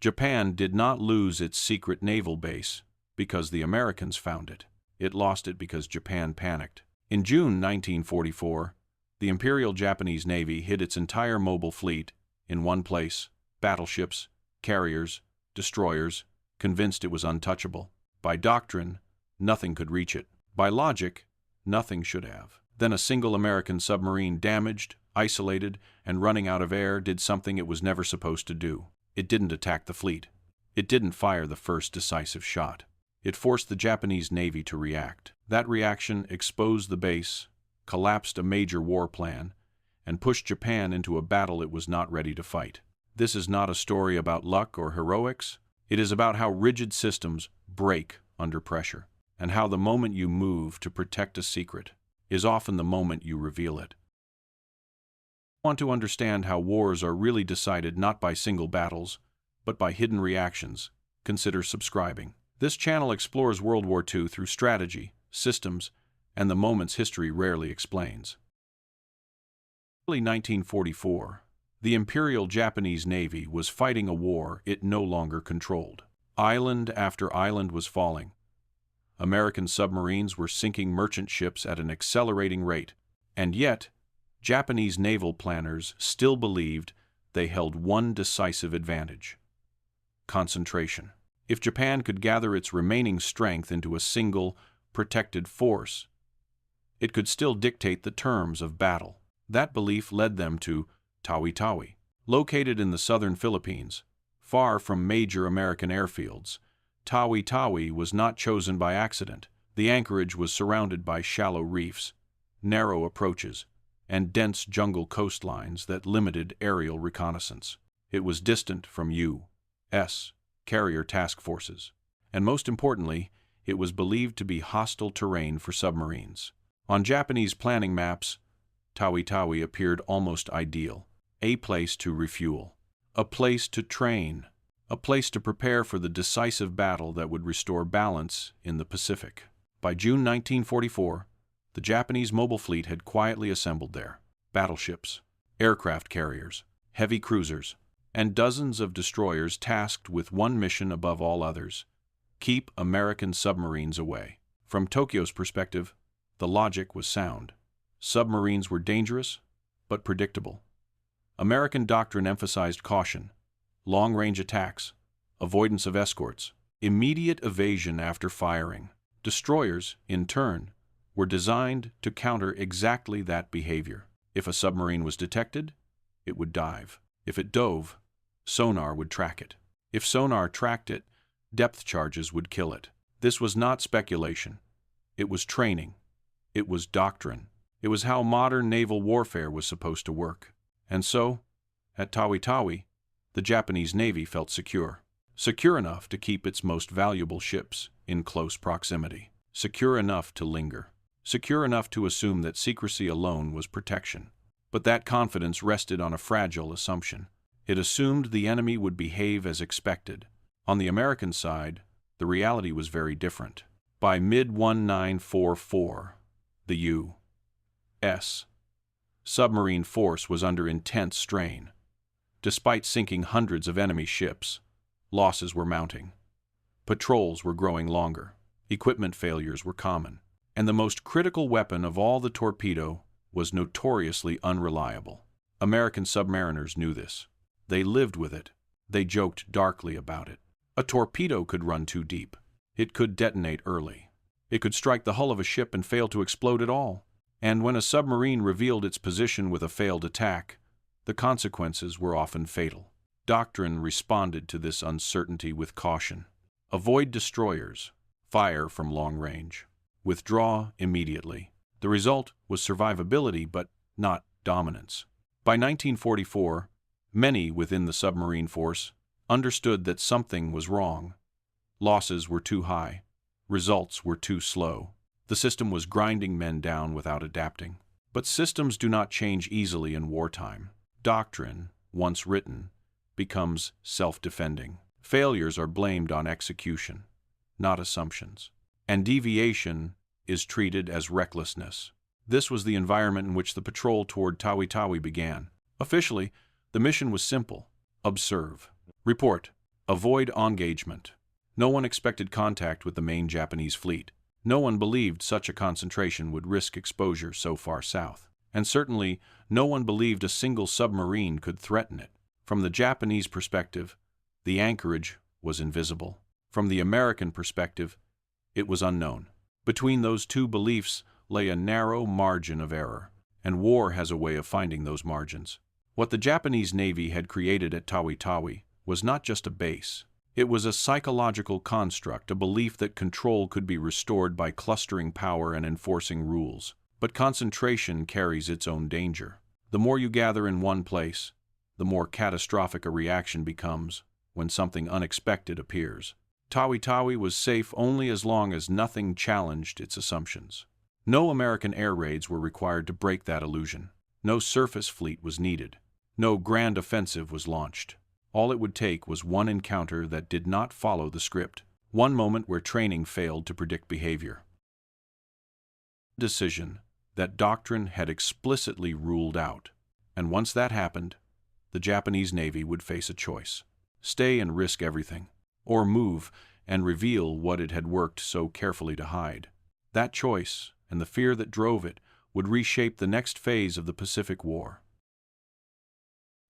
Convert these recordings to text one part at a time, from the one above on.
Japan did not lose its secret naval base because the Americans found it. It lost it because Japan panicked. In June 1944, the Imperial Japanese Navy hid its entire mobile fleet in one place: battleships, carriers, destroyers, convinced it was untouchable. By doctrine, nothing could reach it. By logic, nothing should have. Then a single American submarine, damaged, isolated, and running out of air, did something it was never supposed to do. It didn't attack the fleet. It didn't fire the first decisive shot. It forced the Japanese Navy to react. That reaction exposed the base, collapsed a major war plan, and pushed Japan into a battle it was not ready to fight. This is not a story about luck or heroics. It is about how rigid systems break under pressure, and how the moment you move to protect a secret is often the moment you reveal it. Want to understand how wars are really decided not by single battles, but by hidden reactions? Consider subscribing. This channel explores World War II through strategy, systems, and the moments history rarely explains. In early 1944, the Imperial Japanese Navy was fighting a war it no longer controlled. Island after island was falling. American submarines were sinking merchant ships at an accelerating rate, and yet, Japanese naval planners still believed they held one decisive advantage: concentration. If Japan could gather its remaining strength into a single, protected force, it could still dictate the terms of battle. That belief led them to Tawi-Tawi. Located in the southern Philippines, far from major American airfields, Tawi-Tawi was not chosen by accident. The anchorage was surrounded by shallow reefs, narrow approaches, and dense jungle coastlines that limited aerial reconnaissance. It was distant from U.S. carrier task forces, and most importantly, it was believed to be hostile terrain for submarines. On Japanese planning maps, Tawi-Tawi appeared almost ideal: a place to refuel, a place to train, a place to prepare for the decisive battle that would restore balance in the Pacific. By June 1944, the Japanese mobile fleet had quietly assembled there: battleships, aircraft carriers, heavy cruisers, and dozens of destroyers tasked with one mission above all others: keep American submarines away. From Tokyo's perspective, the logic was sound. Submarines were dangerous, but predictable. American doctrine emphasized caution, long-range attacks, avoidance of escorts, immediate evasion after firing. Destroyers, in turn, were designed to counter exactly that behavior. If a submarine was detected, it would dive. If it dove, sonar would track it. If sonar tracked it, depth charges would kill it. This was not speculation. It was training. It was doctrine. It was how modern naval warfare was supposed to work. And so, at Tawi-Tawi, the Japanese Navy felt secure. Secure enough to keep its most valuable ships in close proximity. Secure enough to linger. Secure enough to assume that secrecy alone was protection. But that confidence rested on a fragile assumption. It assumed the enemy would behave as expected. On the American side, the reality was very different. By mid-1944, the U.S. submarine force was under intense strain. Despite sinking hundreds of enemy ships, losses were mounting. Patrols were growing longer. Equipment failures were common. And the most critical weapon of all, the torpedo, was notoriously unreliable. American submariners knew this. They lived with it. They joked darkly about it. A torpedo could run too deep. It could detonate early. It could strike the hull of a ship and fail to explode at all. And when a submarine revealed its position with a failed attack, the consequences were often fatal. Doctrine responded to this uncertainty with caution. Avoid destroyers. Fire from long range. Withdraw immediately. The result was survivability, but not dominance. By 1944, many within the submarine force understood that something was wrong. Losses were too high. Results were too slow. The system was grinding men down without adapting. But systems do not change easily in wartime. Doctrine, once written, becomes self-defending. Failures are blamed on execution, not assumptions. And deviation is treated as recklessness. This was the environment in which the patrol toward Tawi-Tawi began. Officially, the mission was simple: observe. Report. Avoid engagement. No one expected contact with the main Japanese fleet. No one believed such a concentration would risk exposure so far south. And certainly, no one believed a single submarine could threaten it. From the Japanese perspective, the anchorage was invisible. From the American perspective, it was unknown. Between those two beliefs lay a narrow margin of error, and war has a way of finding those margins. What the Japanese Navy had created at Tawi-Tawi was not just a base. It was a psychological construct, a belief that control could be restored by clustering power and enforcing rules. But concentration carries its own danger. The more you gather in one place, the more catastrophic a reaction becomes when something unexpected appears. Tawi-Tawi was safe only as long as nothing challenged its assumptions. No American air raids were required to break that illusion. No surface fleet was needed. No grand offensive was launched. All it would take was one encounter that did not follow the script, one moment where training failed to predict behavior. Decision that Doctrine had explicitly ruled out, and once that happened, the Japanese Navy would face a choice: stay and risk everything, or move and reveal what it had worked so carefully to hide. That choice, and the fear that drove it, would reshape the next phase of the Pacific War.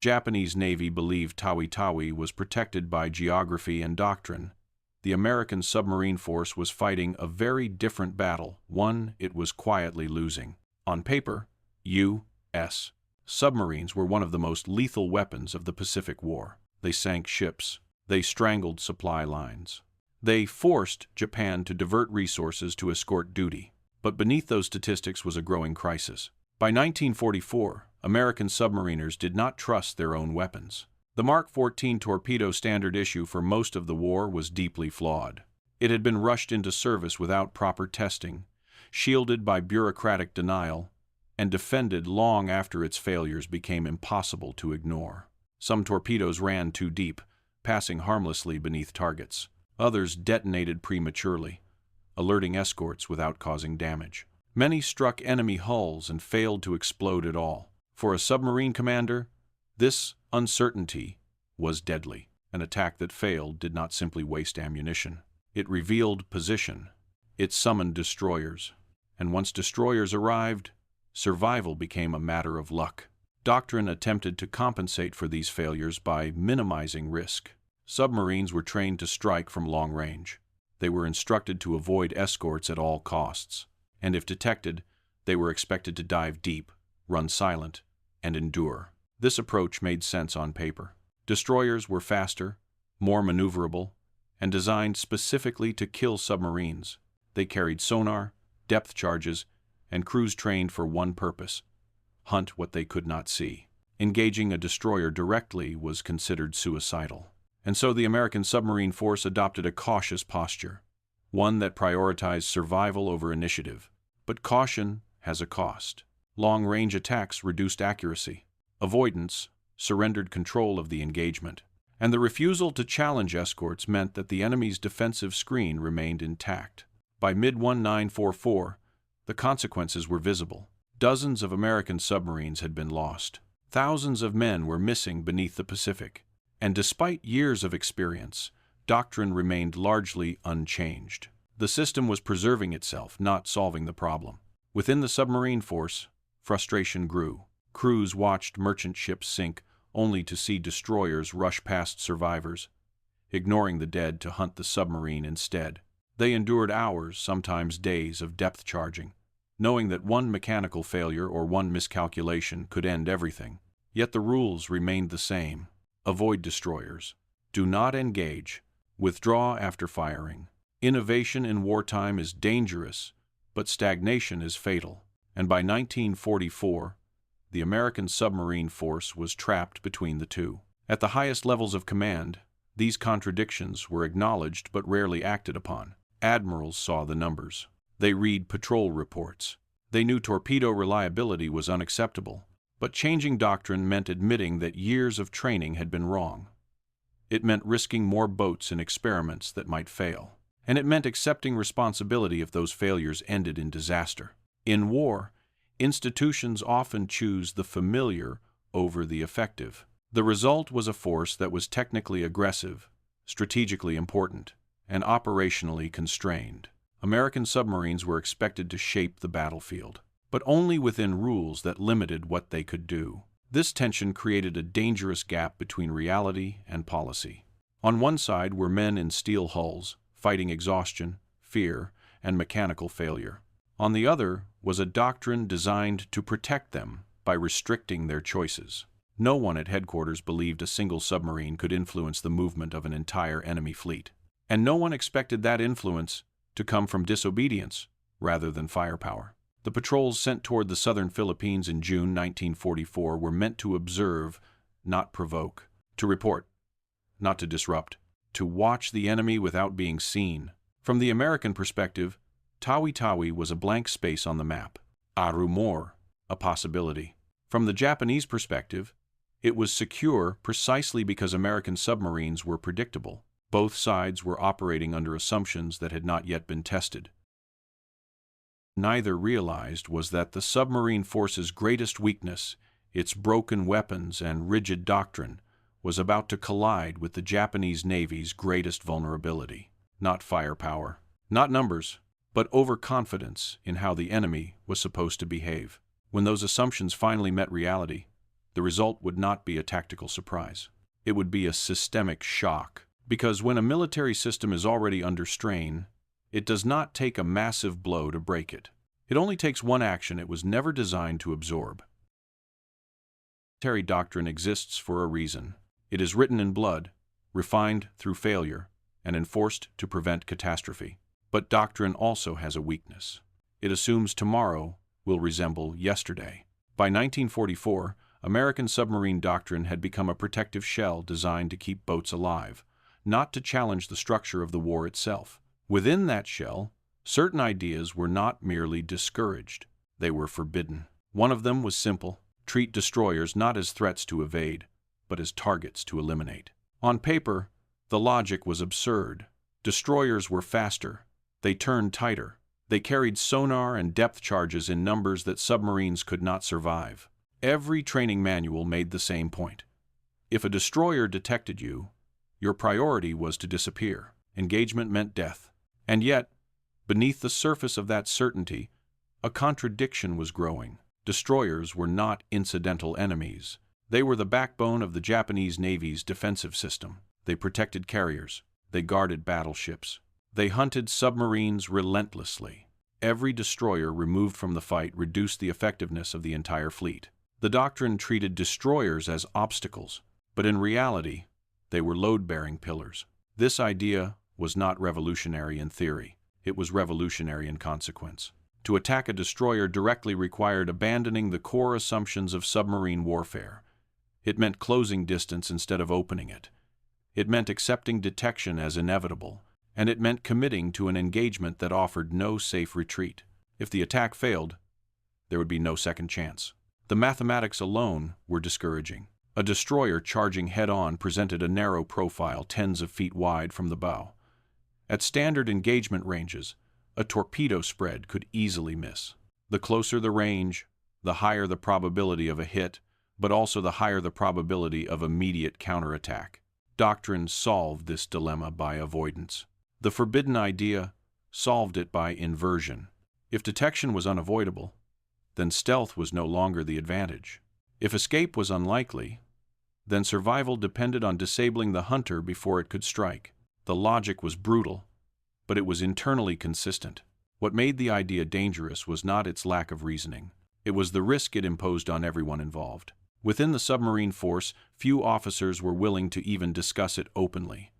Japanese Navy believed Tawi-Tawi was protected by geography and doctrine. The American submarine force was fighting a very different battle, one it was quietly losing. On paper, U.S. submarines were one of the most lethal weapons of the Pacific War. They sank ships. They strangled supply lines. They forced Japan to divert resources to escort duty. But beneath those statistics was a growing crisis. By 1944, American submariners did not trust their own weapons. The Mark 14 torpedo standard issue for most of the war was deeply flawed. It had been rushed into service without proper testing, shielded by bureaucratic denial, and defended long after its failures became impossible to ignore. Some torpedoes ran too deep, passing harmlessly beneath targets. Others detonated prematurely, alerting escorts without causing damage. Many struck enemy hulls and failed to explode at all. For a submarine commander, this uncertainty was deadly. An attack that failed did not simply waste ammunition. It revealed position. It summoned destroyers. And once destroyers arrived, survival became a matter of luck. Doctrine attempted to compensate for these failures by minimizing risk. Submarines were trained to strike from long range. They were instructed to avoid escorts at all costs. And if detected, they were expected to dive deep, run silent, and endure. This approach made sense on paper. Destroyers were faster, more maneuverable, and designed specifically to kill submarines. They carried sonar, depth charges, and crews trained for one purpose: hunt what they could not see. Engaging a destroyer directly was considered suicidal. And so the American submarine force adopted a cautious posture, one that prioritized survival over initiative. But caution has a cost. Long-range attacks reduced accuracy. Avoidance surrendered control of the engagement. And the refusal to challenge escorts meant that the enemy's defensive screen remained intact. By mid-1944, the consequences were visible. Dozens of American submarines had been lost. Thousands of men were missing beneath the Pacific. And despite years of experience, Doctrine remained largely unchanged. The system was preserving itself, not solving the problem. Within the submarine force, frustration grew. Crews watched merchant ships sink only to see destroyers rush past survivors, ignoring the dead to hunt the submarine instead. They endured hours, sometimes days, of depth charging, knowing that one mechanical failure or one miscalculation could end everything. Yet the rules remained the same. Avoid destroyers. Do not engage. Withdraw after firing. Innovation in wartime is dangerous, but stagnation is fatal. And by 1944, the American submarine force was trapped between the two. At the highest levels of command, these contradictions were acknowledged but rarely acted upon. Admirals saw the numbers. They read patrol reports. They knew torpedo reliability was unacceptable. But changing doctrine meant admitting that years of training had been wrong. It meant risking more boats in experiments that might fail. And it meant accepting responsibility if those failures ended in disaster. In war, institutions often choose the familiar over the effective. The result was a force that was technically aggressive, strategically important, and operationally constrained. American submarines were expected to shape the battlefield, but only within rules that limited what they could do. This tension created a dangerous gap between reality and policy. On one side were men in steel hulls, fighting exhaustion, fear, and mechanical failure. On the other was a doctrine designed to protect them by restricting their choices. No one at headquarters believed a single submarine could influence the movement of an entire enemy fleet, and no one expected that influence to come from disobedience rather than firepower. The patrols sent toward the southern Philippines in June 1944 were meant to observe, not provoke, to report, not to disrupt, to watch the enemy without being seen. From the American perspective, Tawi-Tawi was a blank space on the map, a rumor, a possibility. From the Japanese perspective, it was secure precisely because American submarines were predictable. Both sides were operating under assumptions that had not yet been tested. Neither realized was that the submarine force's greatest weakness, its broken weapons and rigid doctrine, was about to collide with the Japanese Navy's greatest vulnerability. Not firepower, not numbers, but overconfidence in how the enemy was supposed to behave. When those assumptions finally met reality, the result would not be a tactical surprise. It would be a systemic shock, because when a military system is already under strain, it does not take a massive blow to break it. It only takes one action it was never designed to absorb. Military doctrine exists for a reason. It is written in blood, refined through failure, and enforced to prevent catastrophe. But doctrine also has a weakness. It assumes tomorrow will resemble yesterday. By 1944, American submarine doctrine had become a protective shell designed to keep boats alive, not to challenge the structure of the war itself. Within that shell, certain ideas were not merely discouraged, they were forbidden. One of them was simple: treat destroyers not as threats to evade, but as targets to eliminate. On paper, the logic was absurd. Destroyers were faster, they turned tighter, they carried sonar and depth charges in numbers that submarines could not survive. Every training manual made the same point. If a destroyer detected you, your priority was to disappear. Engagement meant death. And yet, beneath the surface of that certainty, a contradiction was growing. Destroyers were not incidental enemies. They were the backbone of the Japanese Navy's defensive system. They protected carriers. They guarded battleships. They hunted submarines relentlessly. Every destroyer removed from the fight reduced the effectiveness of the entire fleet. The doctrine treated destroyers as obstacles, but in reality, they were load-bearing pillars. This idea was not revolutionary in theory. It was revolutionary in consequence. To attack a destroyer directly required abandoning the core assumptions of submarine warfare. It meant closing distance instead of opening it. It meant accepting detection as inevitable, and it meant committing to an engagement that offered no safe retreat. If the attack failed, there would be no second chance. The mathematics alone were discouraging. A destroyer charging head-on presented a narrow profile tens of feet wide from the bow. At standard engagement ranges, a torpedo spread could easily miss. The closer the range, the higher the probability of a hit, but also the higher the probability of immediate counterattack. Doctrine solved this dilemma by avoidance. The forbidden idea solved it by inversion. If detection was unavoidable, then stealth was no longer the advantage. If escape was unlikely, then survival depended on disabling the hunter before it could strike. The logic was brutal, but it was internally consistent. What made the idea dangerous was not its lack of reasoning. It was the risk it imposed on everyone involved. Within the submarine force, few officers were willing to even discuss it openly.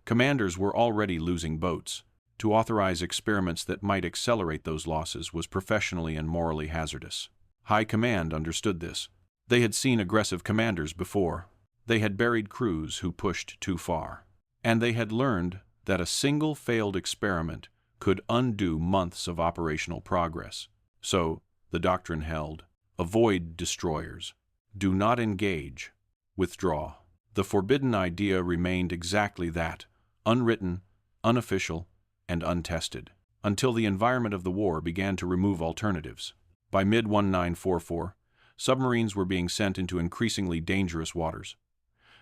Commanders were already losing boats. To authorize experiments that might accelerate those losses was professionally and morally hazardous. High command understood this. They had seen aggressive commanders before. They had buried crews who pushed too far. And they had learned that a single failed experiment could undo months of operational progress. So, the doctrine held: avoid destroyers. Do not engage. Withdraw. The forbidden idea remained exactly that: unwritten, unofficial, and untested, until the environment of the war began to remove alternatives. By mid-1944, submarines were being sent into increasingly dangerous waters.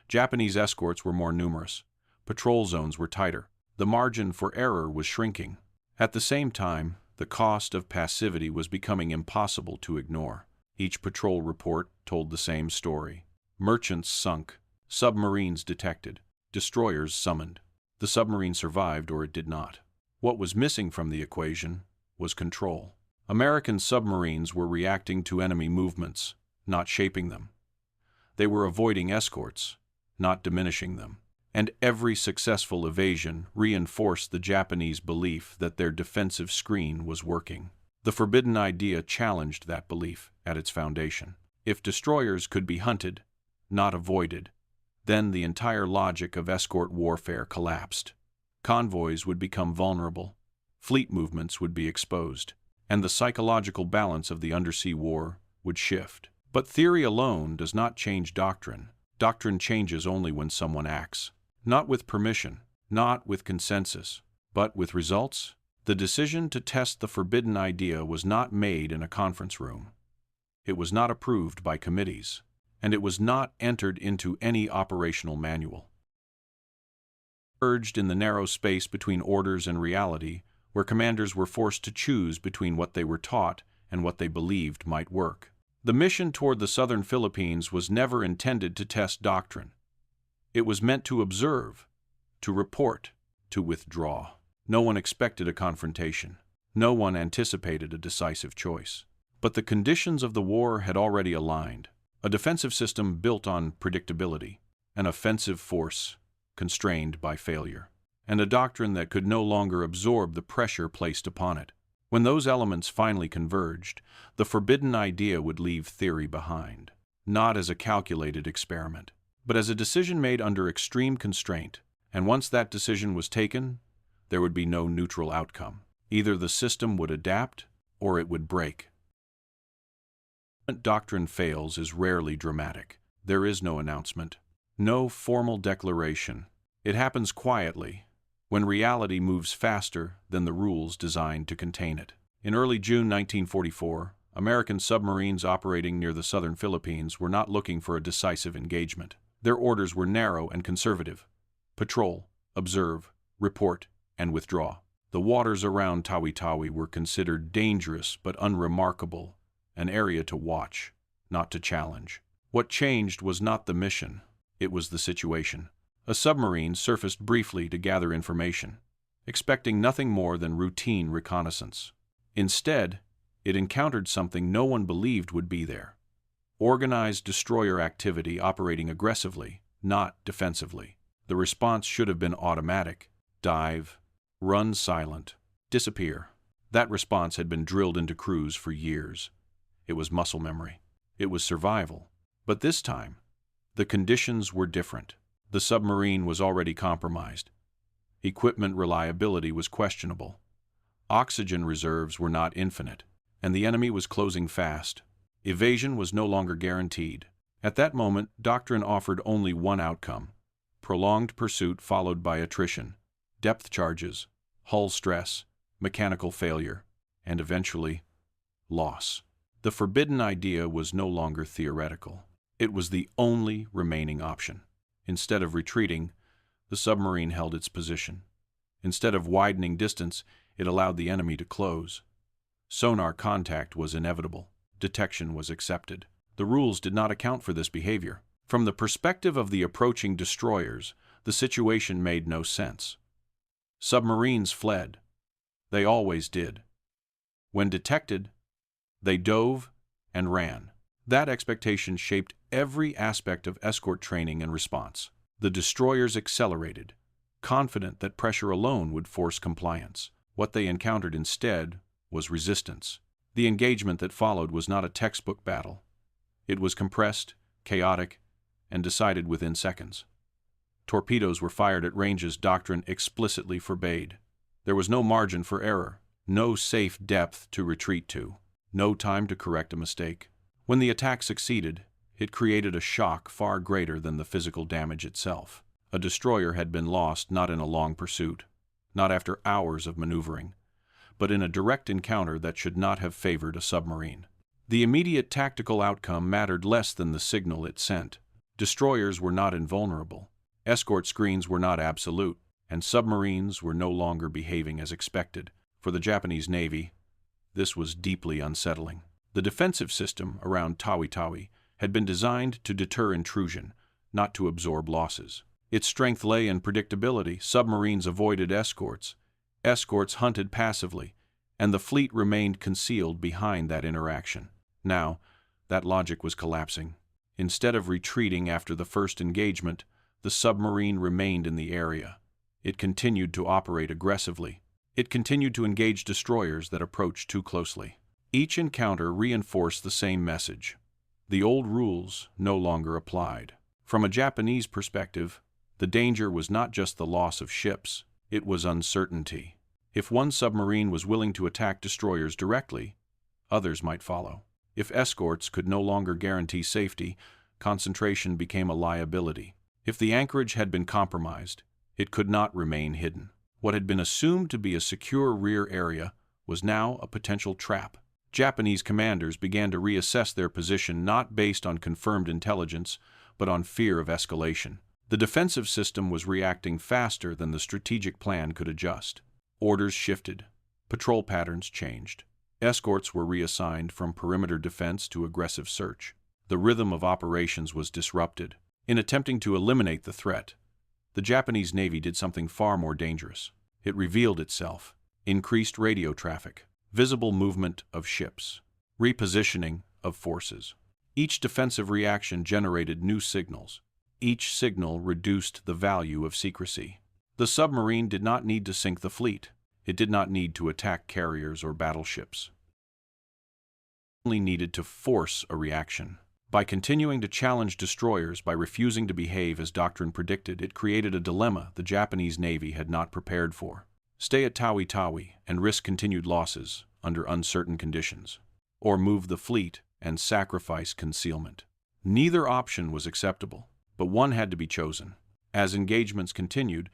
Japanese escorts were more numerous. Patrol zones were tighter. The margin for error was shrinking. At the same time, the cost of passivity was becoming impossible to ignore. Each patrol report told the same story. Merchants sunk, submarines detected, destroyers summoned. The submarine survived or it did not. What was missing from the equation was control. American submarines were reacting to enemy movements, not shaping them. They were avoiding escorts, not diminishing them. And every successful evasion reinforced the Japanese belief that their defensive screen was working. The forbidden idea challenged that belief at its foundation. If destroyers could be hunted, not avoided, then the entire logic of escort warfare collapsed. Convoys would become vulnerable, fleet movements would be exposed, and the psychological balance of the undersea war would shift. But theory alone does not change doctrine. Doctrine changes only when someone acts. Not with permission, not with consensus, but with results. The decision to test the forbidden idea was not made in a conference room. It was not approved by committees, and it was not entered into any operational manual. Urged in the narrow space between orders and reality, where commanders were forced to choose between what they were taught and what they believed might work. The mission toward the southern Philippines was never intended to test doctrine. It was meant to observe, to report, to withdraw. No one expected a confrontation. No one anticipated a decisive choice. But the conditions of the war had already aligned. A defensive system built on predictability, an offensive force constrained by failure, and a doctrine that could no longer absorb the pressure placed upon it. When those elements finally converged, the forbidden idea would leave theory behind, not as a calculated experiment, but as a decision made under extreme constraint. And once that decision was taken, there would be no neutral outcome. Either the system would adapt or it would break. When doctrine fails is rarely dramatic. There is no announcement, no formal declaration. It happens quietly, when reality moves faster than the rules designed to contain it. In early June 1944, American submarines operating near the southern Philippines were not looking for a decisive engagement. Their orders were narrow and conservative: patrol, observe, report, and withdraw. The waters around Tawi-Tawi were considered dangerous but unremarkable, an area to watch, not to challenge. What changed was not the mission, it was the situation. A submarine surfaced briefly to gather information, expecting nothing more than routine reconnaissance. Instead, it encountered something no one believed would be there: organized destroyer activity operating aggressively, not defensively. The response should have been automatic: dive, run silent, disappear. That response had been drilled into crews for years. It was muscle memory. It was survival. But this time, the conditions were different. The submarine was already compromised. Equipment reliability was questionable. Oxygen reserves were not infinite, and the enemy was closing fast. Evasion was no longer guaranteed. At that moment, doctrine offered only one outcome: prolonged pursuit followed by attrition, depth charges, hull stress, mechanical failure, and eventually, loss. The forbidden idea was no longer theoretical. It was the only remaining option. Instead of retreating, the submarine held its position. Instead of widening distance, it allowed the enemy to close. Sonar contact was inevitable. Detection was accepted. The rules did not account for this behavior. From the perspective of the approaching destroyers, the situation made no sense. Submarines fled. They always did. When detected, they dove and ran. That expectation shaped every aspect of escort training and response. The destroyers accelerated, confident that pressure alone would force compliance. What they encountered instead was resistance. The engagement that followed was not a textbook battle. It was compressed, chaotic, and decided within seconds. Torpedoes were fired at ranges doctrine explicitly forbade. There was no margin for error, no safe depth to retreat to, no time to correct a mistake. When the attack succeeded, it created a shock far greater than the physical damage itself. A destroyer had been lost not in a long pursuit, not after hours of maneuvering, but in a direct encounter that should not have favored a submarine. The immediate tactical outcome mattered less than the signal it sent. Destroyers were not invulnerable. Escort screens were not absolute, and submarines were no longer behaving as expected. For the Japanese Navy, this was deeply unsettling. The defensive system around Tawi-Tawi had been designed to deter intrusion, not to absorb losses. Its strength lay in predictability. Submarines avoided escorts. Escorts hunted passively, and the fleet remained concealed behind that interaction. Now, that logic was collapsing. Instead of retreating after the first engagement, the submarine remained in the area. It continued to operate aggressively. It continued to engage destroyers that approached too closely. Each encounter reinforced the same message. The old rules no longer applied. From a Japanese perspective, the danger was not just the loss of ships, it was uncertainty. If one submarine was willing to attack destroyers directly, others might follow. If escorts could no longer guarantee safety, concentration became a liability. If the anchorage had been compromised, it could not remain hidden. What had been assumed to be a secure rear area was now a potential trap. Japanese commanders began to reassess their position not based on confirmed intelligence, but on fear of escalation. The defensive system was reacting faster than the strategic plan could adjust. Orders shifted. Patrol patterns changed. Escorts were reassigned from perimeter defense to aggressive search. The rhythm of operations was disrupted. In attempting to eliminate the threat, the Japanese Navy did something far more dangerous. It revealed itself. Increased radio traffic, visible movement of ships, repositioning of forces. Each defensive reaction generated new signals. Each signal reduced the value of secrecy. The submarine did not need to sink the fleet. It did not need to attack carriers or battleships. It only needed to force a reaction. By continuing to challenge destroyers, by refusing to behave as Doctrine predicted, it created a dilemma the Japanese Navy had not prepared for. Stay at Tawi-Tawi and risk continued losses under uncertain conditions, or move the fleet and sacrifice concealment. Neither option was acceptable, but one had to be chosen. As engagements continued,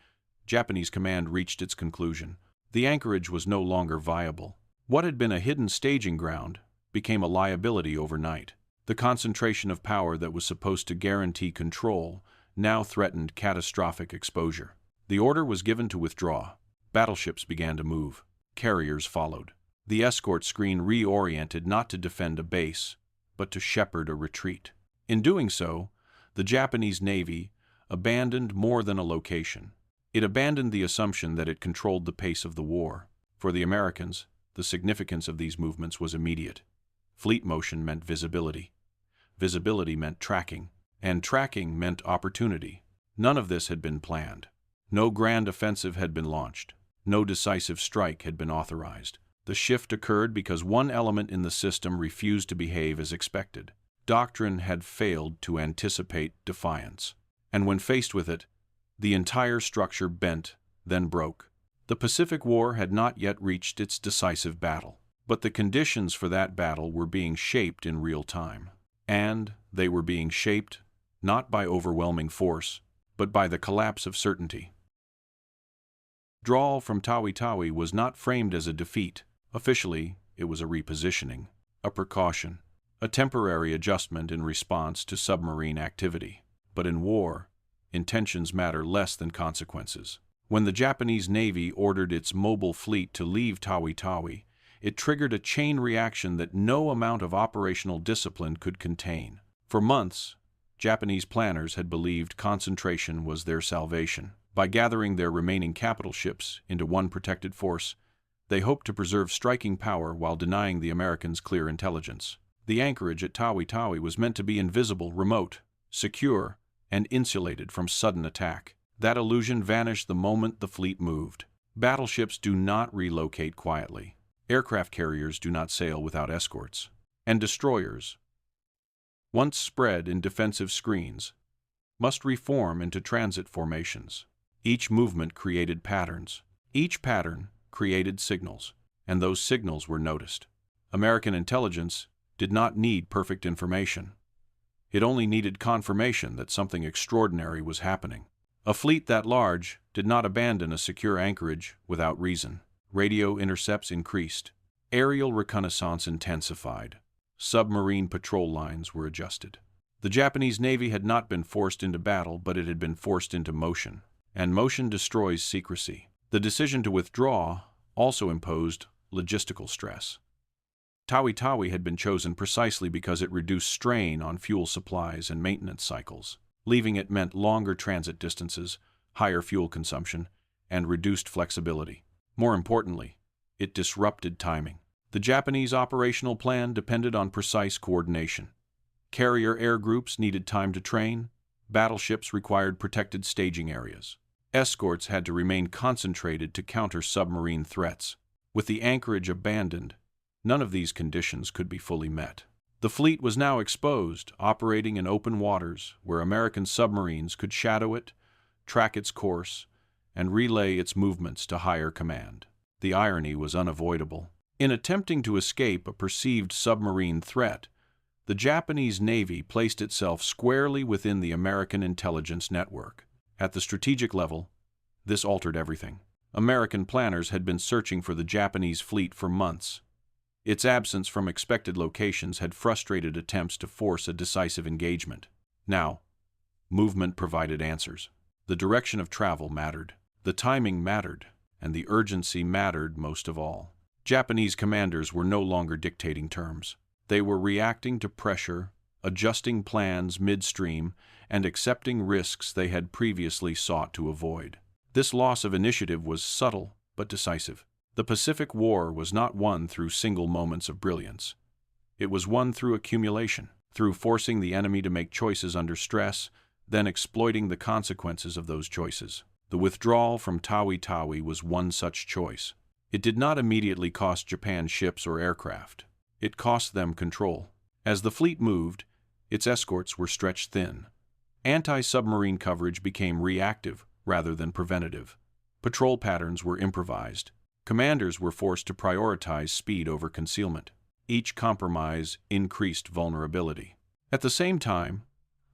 Japanese command reached its conclusion. The anchorage was no longer viable. What had been a hidden staging ground became a liability overnight. The concentration of power that was supposed to guarantee control now threatened catastrophic exposure. The order was given to withdraw. Battleships began to move. Carriers followed. The escort screen reoriented not to defend a base, but to shepherd a retreat. In doing so, the Japanese Navy abandoned more than a location. It abandoned the assumption that it controlled the pace of the war. For the Americans, the significance of these movements was immediate. Fleet motion meant visibility. Visibility meant tracking, and tracking meant opportunity. None of this had been planned. No grand offensive had been launched. No decisive strike had been authorized. The shift occurred because one element in the system refused to behave as expected. Doctrine had failed to anticipate defiance. And when faced with it, the entire structure bent, then broke. The Pacific War had not yet reached its decisive battle, but the conditions for that battle were being shaped in real time. And they were being shaped not by overwhelming force, but by the collapse of certainty. Withdrawal from Tawi-Tawi was not framed as a defeat. Officially, it was a repositioning, a precaution, a temporary adjustment in response to submarine activity. But in war, intentions matter less than consequences. When the Japanese Navy ordered its mobile fleet to leave Tawi-Tawi, it triggered a chain reaction that no amount of operational discipline could contain. For months, Japanese planners had believed concentration was their salvation. By gathering their remaining capital ships into one protected force, they hoped to preserve striking power while denying the Americans clear intelligence. The anchorage at Tawi-Tawi was meant to be invisible, remote, secure, and insulated from sudden attack. That illusion vanished the moment the fleet moved. Battleships do not relocate quietly. Aircraft carriers do not sail without escorts. And destroyers, once spread in defensive screens, must reform into transit formations. Each movement created patterns. Each pattern created signals, and those signals were noticed. American intelligence did not need perfect information. It only needed confirmation that something extraordinary was happening. A fleet that large did not abandon a secure anchorage without reason. Radio intercepts increased. Aerial reconnaissance intensified. Submarine patrol lines were adjusted. The Japanese Navy had not been forced into battle, but it had been forced into motion, and motion destroys secrecy. The decision to withdraw also imposed logistical stress. Tawi-Tawi had been chosen precisely because it reduced strain on fuel supplies and maintenance cycles. Leaving it meant longer transit distances, higher fuel consumption, and reduced flexibility. More importantly, it disrupted timing. The Japanese operational plan depended on precise coordination. Carrier air groups needed time to train, battleships required protected staging areas. Escorts had to remain concentrated to counter submarine threats. With the anchorage abandoned, none of these conditions could be fully met. The fleet was now exposed, operating in open waters where American submarines could shadow it, track its course, and relay its movements to higher command. The irony was unavoidable. In attempting to escape a perceived submarine threat, the Japanese Navy placed itself squarely within the American intelligence network. At the strategic level, this altered everything. American planners had been searching for the Japanese fleet for months. Its absence from expected locations had frustrated attempts to force a decisive engagement. Now, movement provided answers. The direction of travel mattered, the timing mattered, and the urgency mattered most of all. Japanese commanders were no longer dictating terms. They were reacting to pressure, adjusting plans midstream, and accepting risks they had previously sought to avoid. This loss of initiative was subtle but decisive. The Pacific War was not won through single moments of brilliance. It was won through accumulation, through forcing the enemy to make choices under stress, then exploiting the consequences of those choices. The withdrawal from Tawi-Tawi was one such choice. It did not immediately cost Japan ships or aircraft. It cost them control. As the fleet moved, its escorts were stretched thin. Anti-submarine coverage became reactive rather than preventative. Patrol patterns were improvised. Commanders were forced to prioritize speed over concealment. Each compromise increased vulnerability. At the same time,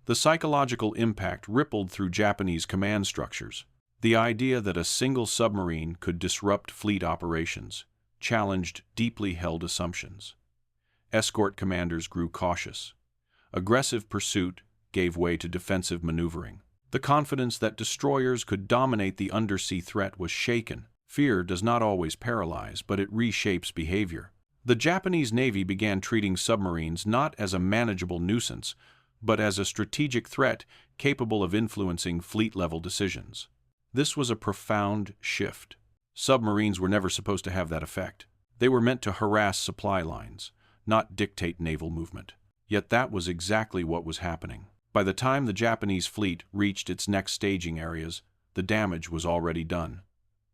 the psychological impact rippled through Japanese command structures. The idea that a single submarine could disrupt fleet operations challenged deeply held assumptions. Escort commanders grew cautious. Aggressive pursuit gave way to defensive maneuvering. The confidence that destroyers could dominate the undersea threat was shaken. Fear does not always paralyze, but it reshapes behavior. The Japanese Navy began treating submarines not as a manageable nuisance, but as a strategic threat capable of influencing fleet-level decisions. This was a profound shift. Submarines were never supposed to have that effect. They were meant to harass supply lines, not dictate naval movement. Yet that was exactly what was happening. By the time the Japanese fleet reached its next staging areas, the damage was already done.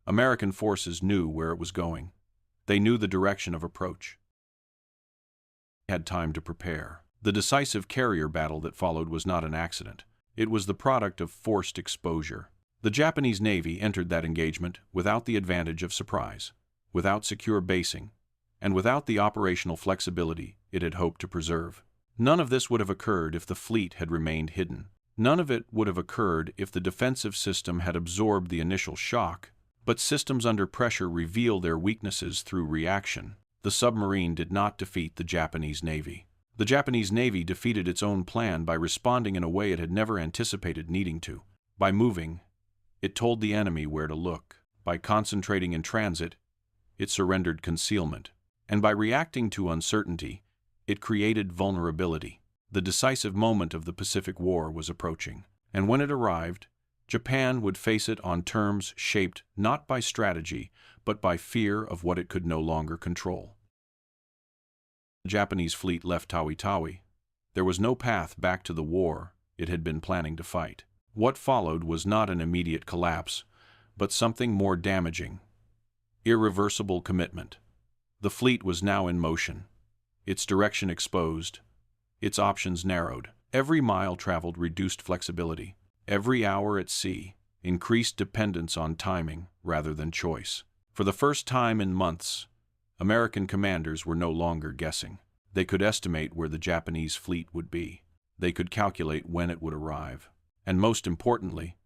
American forces knew where it was going. They knew the direction of approach. They had time to prepare. The decisive carrier battle that followed was not an accident. It was the product of forced exposure. The Japanese Navy entered that engagement without the advantage of surprise, without secure basing, and without the operational flexibility it had hoped to preserve. None of this would have occurred if the fleet had remained hidden. None of it would have occurred if the defensive system had absorbed the initial shock. But systems under pressure reveal their weaknesses through reaction. The submarine did not defeat the Japanese Navy. The Japanese Navy defeated its own plan by responding in a way it had never anticipated needing to. By moving, it told the enemy where to look. By concentrating in transit, it surrendered concealment. And by reacting to uncertainty, it created vulnerability. The decisive moment of the Pacific War was approaching. And when it arrived, Japan would face it on terms shaped not by strategy, but by fear of what it could no longer control. The Japanese fleet left Tawi-Tawi. There was no path back to the war it had been planning to fight. What followed was not an immediate collapse, but something more damaging. Irreversible commitment. The fleet was now in motion, its direction exposed, its options narrowed. Every mile traveled reduced flexibility. Every hour at sea increased dependence on timing rather than choice. For the first time in months, American commanders were no longer guessing. They could estimate where the Japanese fleet would be. They could calculate when it would arrive. And most importantly,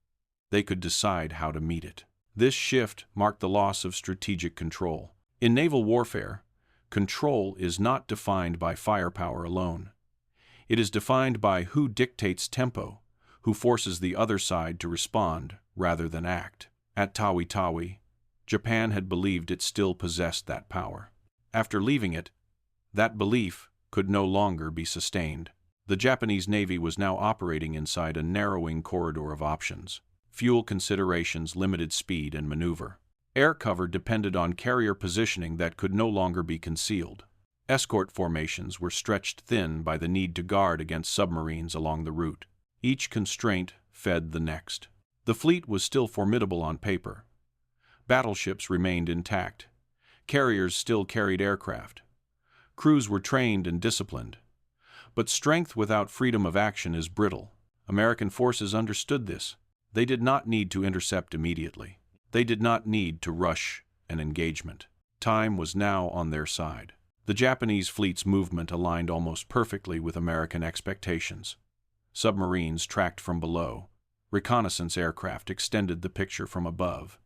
they could decide how to meet it. This shift marked the loss of strategic control. In naval warfare, control is not defined by firepower alone. It is defined by who dictates tempo, who forces the other side to respond rather than act. At Tawi-Tawi, Japan had believed it still possessed that power. After leaving it, that belief could no longer be sustained. The Japanese Navy was now operating inside a narrowing corridor of options. Fuel considerations limited speed and maneuver. Air cover depended on carrier positioning that could no longer be concealed. Escort formations were stretched thin by the need to guard against submarines along the route. Each constraint fed the next. The fleet was still formidable on paper. Battleships remained intact. Carriers still carried aircraft. Crews were trained and disciplined. But strength without freedom of action is brittle. American forces understood this. They did not need to intercept immediately. They did not need to rush an engagement. Time was now on their side. The Japanese fleet's movement aligned almost perfectly with American expectations. Submarines tracked from below. Reconnaissance aircraft extended the picture from above.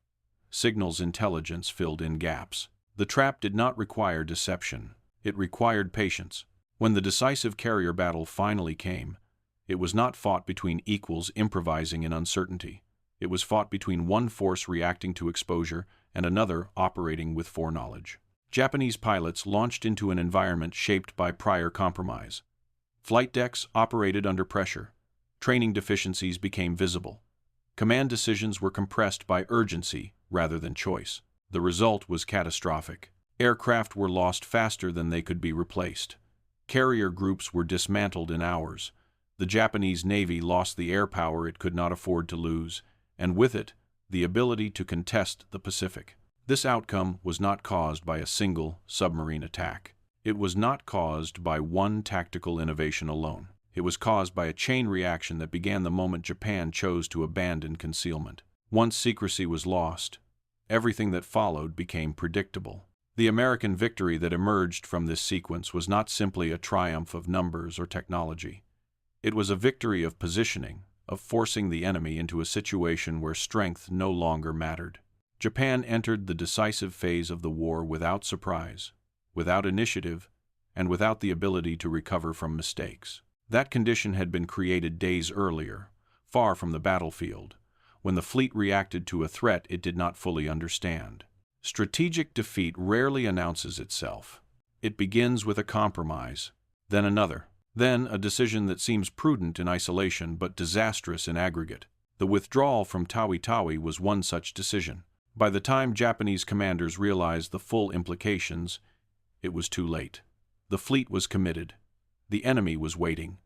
Signals intelligence filled in gaps. The trap did not require deception. It required patience. When the decisive carrier battle finally came, it was not fought between equals improvising in uncertainty. It was fought between one force reacting to exposure and another operating with foreknowledge. Japanese pilots launched into an environment shaped by prior compromise. Flight decks operated under pressure. Training deficiencies became visible. Command decisions were compressed by urgency rather than choice. The result was catastrophic. Aircraft were lost faster than they could be replaced. Carrier groups were dismantled in hours. The Japanese Navy lost the air power it could not afford to lose, and with it, the ability to contest the Pacific. This outcome was not caused by a single submarine attack. It was not caused by one tactical innovation alone. It was caused by a chain reaction that began the moment Japan chose to abandon concealment. Once secrecy was lost, everything that followed became predictable. The American victory that emerged from this sequence was not simply a triumph of numbers or technology. It was a victory of positioning, of forcing the enemy into a situation where strength no longer mattered. Japan entered the decisive phase of the war without surprise, without initiative, and without the ability to recover from mistakes. That condition had been created days earlier, far from the battlefield, when the fleet reacted to a threat it did not fully understand. Strategic defeat rarely announces itself. It begins with a compromise, then another, then a decision that seems prudent in isolation but disastrous in aggregate. The withdrawal from Tawi-Tawi was one such decision. By the time Japanese commanders realized the full implications, it was too late. The fleet was committed, the enemy was waiting,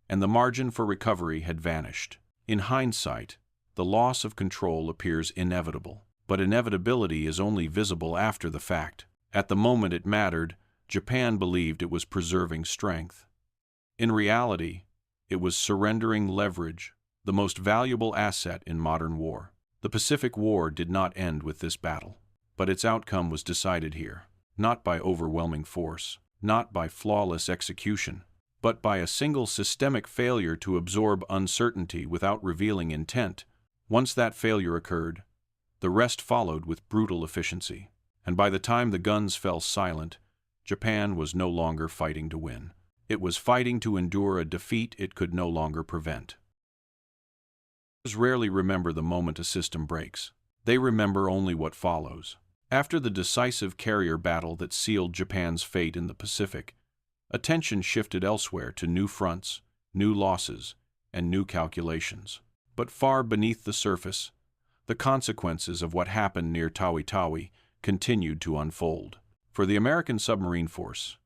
and the margin for recovery had vanished. In hindsight, the loss of control appears inevitable. But inevitability is only visible after the fact. At the moment it mattered, Japan believed it was preserving strength. In reality, it was surrendering leverage, the most valuable asset in modern war. The Pacific War did not end with this battle, but its outcome was decided here, not by overwhelming force, not by flawless execution, but by a single systemic failure to absorb uncertainty without revealing intent. Once that failure occurred, the rest followed with brutal efficiency, and by the time the guns fell silent, Japan was no longer fighting to win. It was fighting to endure a defeat it could no longer prevent. Others rarely remember the moment a system breaks. They remember only what follows. After the decisive carrier battle that sealed Japan's fate in the Pacific, attention shifted elsewhere to new fronts, new losses, and new calculations. But far beneath the surface, the consequences of what happened near Tawi-Tawi continued to unfold. For the American submarine force,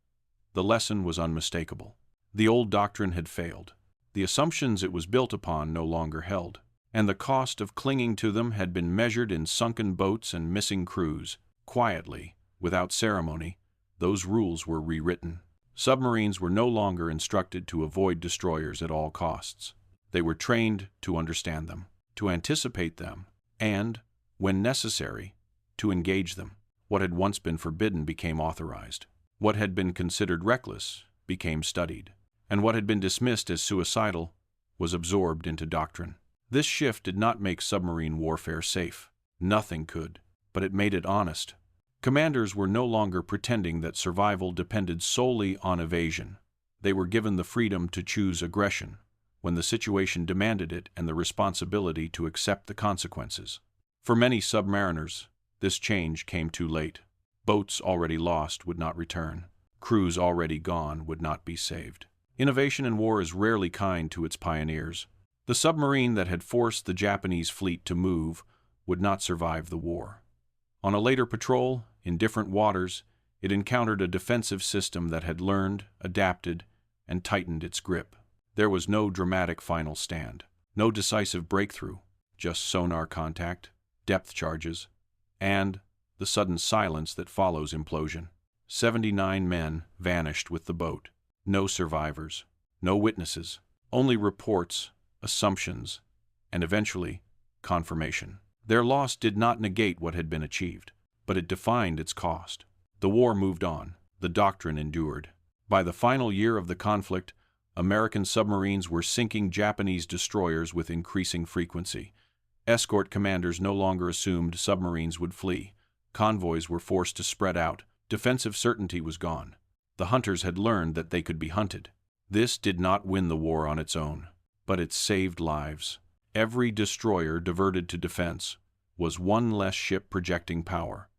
the lesson was unmistakable. The old doctrine had failed. The assumptions it was built upon no longer held, and the cost of clinging to them had been measured in sunken boats and missing crews. Quietly, without ceremony, those rules were rewritten. Submarines were no longer instructed to avoid destroyers at all costs. They were trained to understand them, to anticipate them, and, when necessary, to engage them. What had once been forbidden became authorized. What had been considered reckless became studied. And what had been dismissed as suicidal was absorbed into doctrine. This shift did not make submarine warfare safe. Nothing could, but it made it honest. Commanders were no longer pretending that survival depended solely on evasion. They were given the freedom to choose aggression when the situation demanded it and the responsibility to accept the consequences. For many submariners, this change came too late. Boats already lost would not return. Crews already gone would not be saved. Innovation in war is rarely kind to its pioneers. The submarine that had forced the Japanese fleet to move would not survive the war. On a later patrol, in different waters, it encountered a defensive system that had learned, adapted, and tightened its grip. There was no dramatic final stand, no decisive breakthrough, just sonar contact, depth charges, and the sudden silence that follows implosion. 79 men vanished with the boat. No survivors, no witnesses, only reports, assumptions, and eventually, confirmation. Their loss did not negate what had been achieved, but it defined its cost. The war moved on. The Doctrine endured. By the final year of the conflict, American submarines were sinking Japanese destroyers with increasing frequency. Escort commanders no longer assumed submarines would flee. Convoys were forced to spread out. Defensive certainty was gone. The hunters had learned that they could be hunted. This did not win the war on its own, but it saved lives. Every destroyer diverted to defense was one less ship projecting power.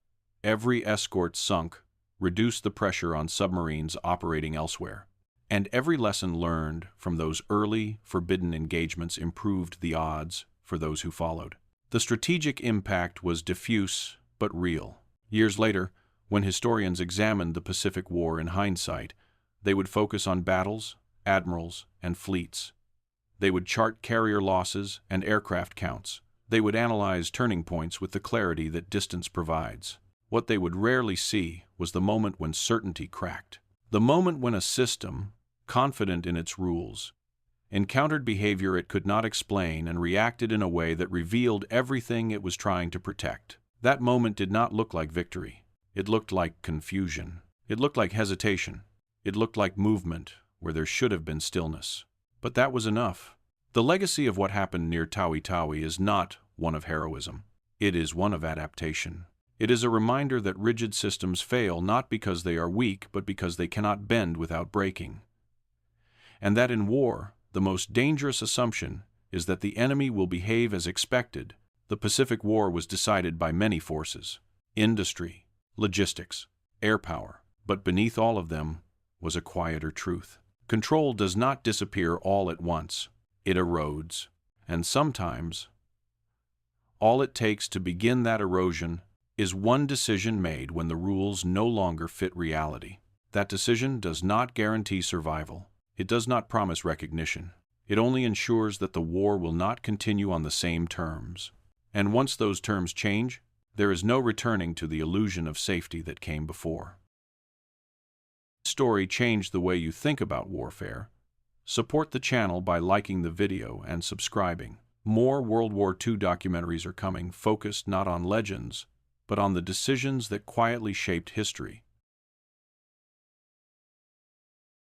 Every escort sunk reduced the pressure on submarines operating elsewhere. And every lesson learned from those early, forbidden engagements improved the odds for those who followed. The strategic impact was diffuse but real. Years later, when historians examined the Pacific War in hindsight, they would focus on battles, admirals, and fleets. They would chart carrier losses and aircraft counts. They would analyze turning points with the clarity that distance provides. What they would rarely see was the moment when certainty cracked. The moment when a system, confident in its rules, encountered behavior it could not explain and reacted in a way that revealed everything it was trying to protect. That moment did not look like victory. It looked like confusion. It looked like hesitation. It looked like movement where there should have been stillness. But that was enough. The legacy of what happened near Tawi Tawi is not one of heroism. It is one of adaptation. It is a reminder that rigid systems fail not because they are weak, but because they cannot bend without breaking. And that in war, the most dangerous assumption is that the enemy will behave as expected. The Pacific War was decided by many forces: industry, logistics, air power. But beneath all of them was a quieter truth. Control does not disappear all at once. It erodes. And sometimes, all it takes to begin that erosion is one decision made when the rules no longer fit reality. That decision does not guarantee survival. It does not promise recognition. It only ensures that the war will not continue on the same terms. And once those terms change, there is no returning to the illusion of safety that came before. This story changed the way you think about warfare. Support the channel by liking the video and subscribing. More World War II documentaries are coming, focused not on legends, but on the decisions that quietly shaped history.